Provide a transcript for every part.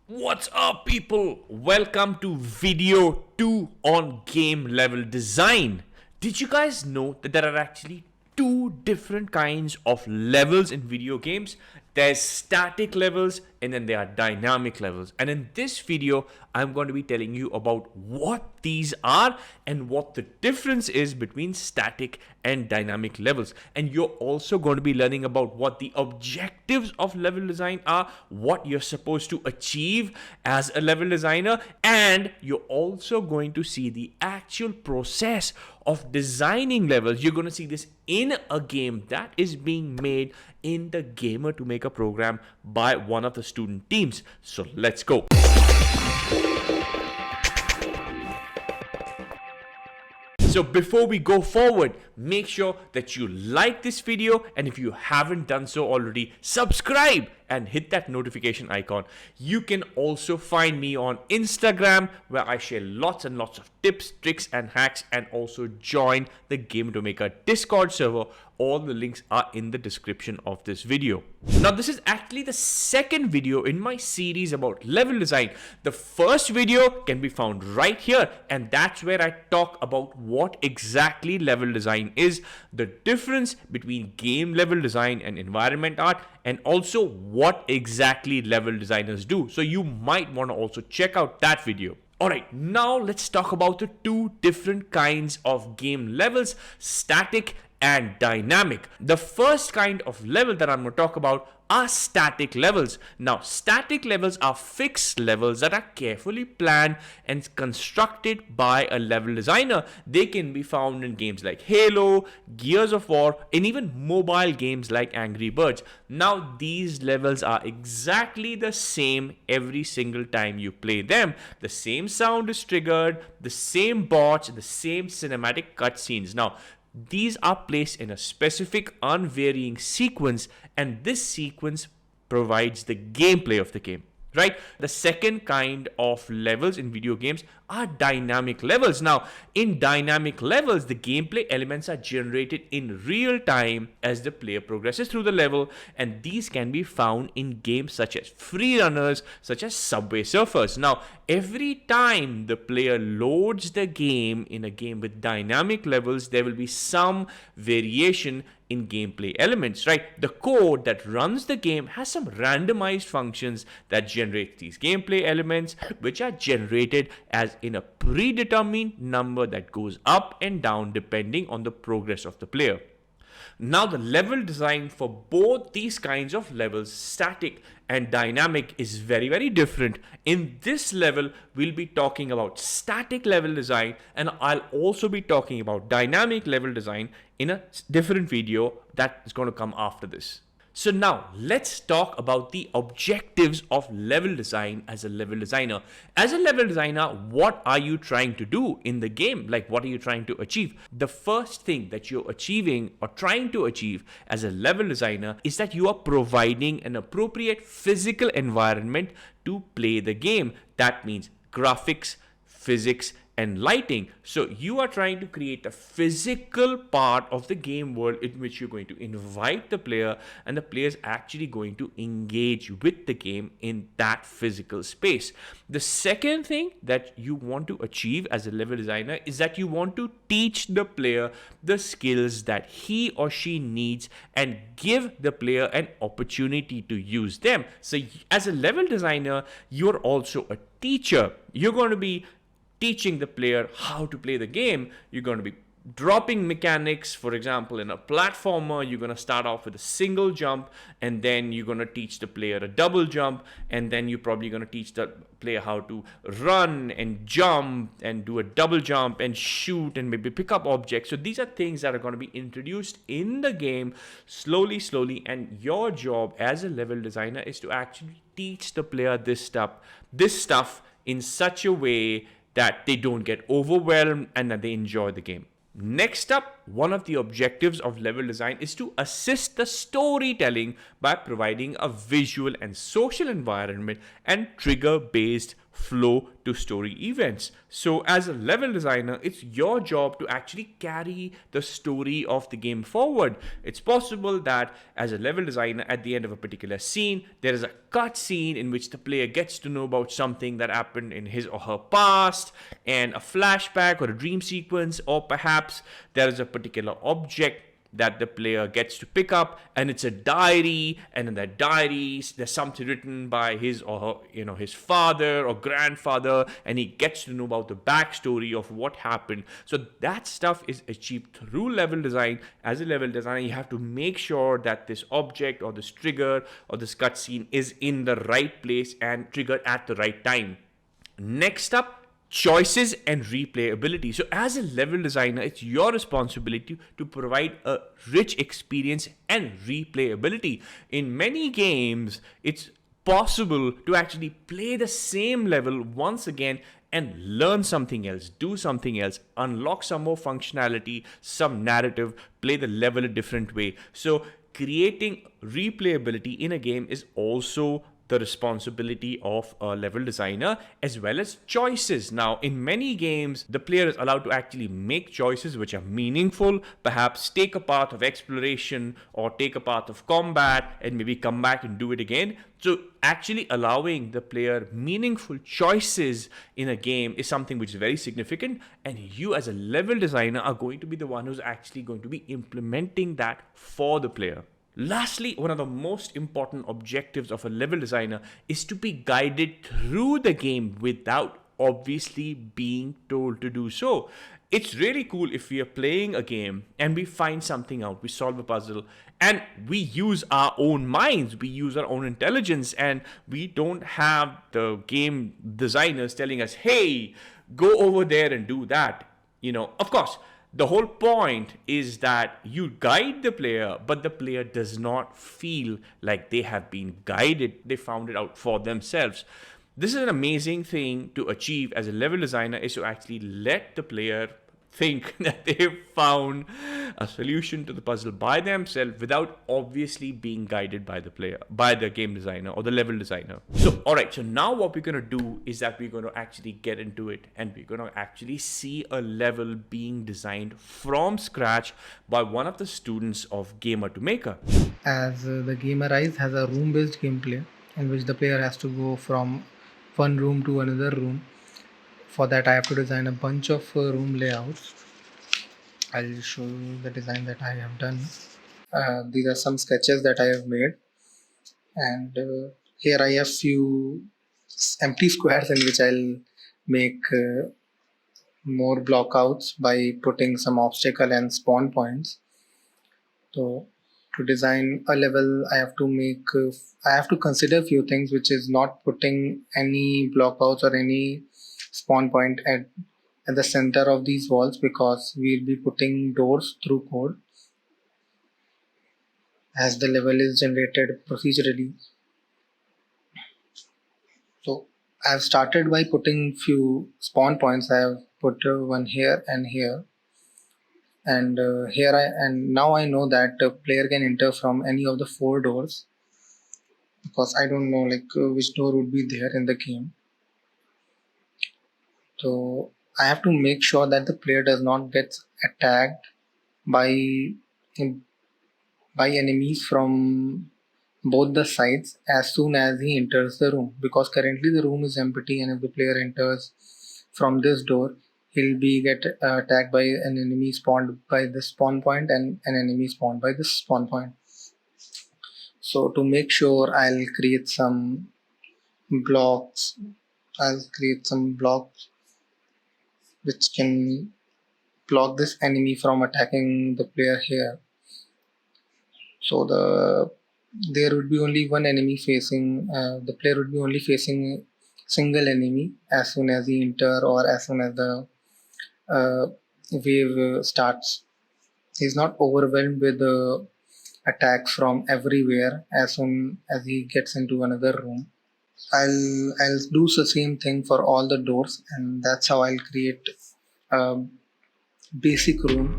What's up, people? Welcome to video 2 on game level design. Did you guys know that there are actually two different kinds of levels in video games? There's static levels and then there are dynamic levels. And in this video, I'm going to be telling you about what these are and what the difference is between static and dynamic levels. And you're also going to be learning about what the objectives of level design are, what you're supposed to achieve as a level designer, and you're also going to see the actual process of designing levels. You're going to see this in a game that is being made in the Gamer to Make a program by one of the student teams. So let's go. So before we go forward, make sure that you like this video, and if you haven't done so already, subscribe and hit that notification icon. You can also find me on Instagram, where I share lots and lots of tips, tricks, and hacks, and also join the Game to Make a Discord server. All the links are in the description of this video. Now, this is actually the second video in my series about level design. The first video can be found right here, and that's where I talk about what exactly level design is, the difference between game level design and environment art, and also what exactly level designers do. So you might want to also check out that video. Alright, now let's talk about the two different kinds of game levels, static and dynamic. The first kind of level that I'm going to talk about are static levels. Now, static levels are fixed levels that are carefully planned and constructed by a level designer. They can be found in games like Halo, Gears of War, and even mobile games like Angry Birds. Now, these levels are exactly the same every single time you play them. The same sound is triggered, the same bots, the same cinematic cutscenes. Now, these are placed in a specific unvarying sequence, and this sequence provides the gameplay of the game. Right? The second kind of levels in video games are dynamic levels. Now, in dynamic levels, the gameplay elements are generated in real time as the player progresses through the level, and these can be found in games such as free runners, such as Subway Surfers. Now, every time the player loads the game in a game with dynamic levels, there will be some variation in gameplay elements, right? The code that runs the game has some randomized functions that generate these gameplay elements, which are generated as in a predetermined number that goes up and down depending on the progress of the player. Now, the level design for both these kinds of levels, static and dynamic, is very different. In this level, we'll be talking about static level design, and I'll also be talking about dynamic level design in a different video that is going to come after this. So now let's talk about the objectives of level design as a level designer. As a level designer, what are you trying to do in the game? Like, what are you trying to achieve? The first thing that you're achieving or trying to achieve as a level designer is that you are providing an appropriate physical environment to play the game. That means graphics, physics, and lighting. So you are trying to create a physical part of the game world in which you're going to invite the player, and the player is actually going to engage with the game in that physical space. The second thing that you want to achieve as a level designer is that you want to teach the player the skills that he or she needs and give the player an opportunity to use them. So as a level designer, you're also a teacher. You're going to be teaching the player how to play the game. You're going to be dropping mechanics. For example, in a platformer, you're going to start off with a single jump, and then you're going to teach the player a double jump, and then you're probably going to teach the player how to run and jump and do a double jump and shoot and maybe pick up objects. So these are things that are going to be introduced in the game slowly, and your job as a level designer is to actually teach the player this stuff in such a way that they don't get overwhelmed and that they enjoy the game. Next up, one of the objectives of level design is to assist the storytelling by providing a visual and social environment and trigger based flow to story events. So, as a level designer, it's your job to actually carry the story of the game forward. It's possible that as a level designer, at the end of a particular scene, there is a cut scene in which the player gets to know about something that happened in his or her past, and a flashback or a dream sequence, or perhaps there is a particular object that the player gets to pick up, and it's a diary, and in that diary there's something written by his or her, his father or grandfather, and he gets to know about the backstory of what happened. So that stuff is achieved through level design. As a level designer, you have to make sure that this object or this trigger or this cutscene is in the right place and triggered at the right time. Next up, choices and replayability. So, as a level designer, it's your responsibility to provide a rich experience and replayability. In many games, it's possible to actually play the same level once again and learn something else, do something else, unlock some more functionality, some narrative, play the level a different way. So, creating replayability in a game is also the responsibility of a level designer, as well as choices. Now, in many games, the player is allowed to actually make choices which are meaningful, perhaps take a path of exploration or take a path of combat and maybe come back and do it again. So, actually allowing the player meaningful choices in a game is something which is very significant, and you as a level designer are going to be the one who's actually going to be implementing that for the player. Lastly, one of the most important objectives of a level designer is to be guided through the game without obviously being told to do so. It's really cool if we are playing a game and we find something out, we solve a puzzle, and we use our own minds, we use our own intelligence, and we don't have the game designers telling us, hey, go over there and do that. Of course, the whole point is that you guide the player, but the player does not feel like they have been guided. They found it out for themselves. This is an amazing thing to achieve as a level designer, is to actually let the player think that they've found a solution to the puzzle by themselves without obviously being guided by the player, by the game designer or the level designer. So, all right, so now what we're going to do is that we're going to actually get into it, and we're going to actually see a level being designed from scratch by one of the students of Gamer to Maker. As the game Arise has a room-based gameplay in which the player has to go from one room to another room. For that, I have to design a bunch of room layouts. I'll show you the design that I have done. These are some sketches that I have made, and here I have few empty squares in which I'll make more blockouts by putting some obstacle and spawn points. So to design a level, I have to consider few things, which is not putting any blockouts or any spawn point at the center of these walls, because we'll be putting doors through code as the level is generated procedurally. So I've started by putting few spawn points. I have put one here and here, and now I know that a player can enter from any of the 4 doors, because I don't know which door would be there in the game. So I have to make sure that the player does not get attacked by enemies from both the sides as soon as he enters the room, because currently the room is empty, and if the player enters from this door, he'll be get attacked by an enemy spawned by the spawn point and an enemy spawned by this spawn point. So to make sure, I'll create some blocks. I'll create some blocks which can block this enemy from attacking the player here. So there would be only one enemy facing. The player would be only facing single enemy as soon as he enter, or as soon as the wave starts. He's not overwhelmed with the attacks from everywhere as soon as he gets into another room. I'll do the same thing for all the doors, and that's how I'll create a basic room.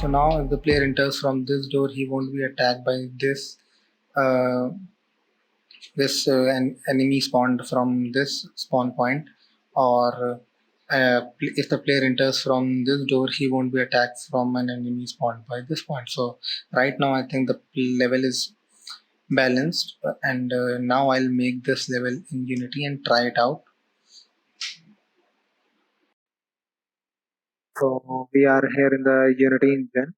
So now if the player enters from this door, he won't be attacked by uh, an enemy spawned from this spawn point, or if the player enters from this door, he won't be attacked from an enemy spawned by this point. So right now I think the level is balanced, and now I'll make this level in Unity and try it out. So we are here in the Unity engine.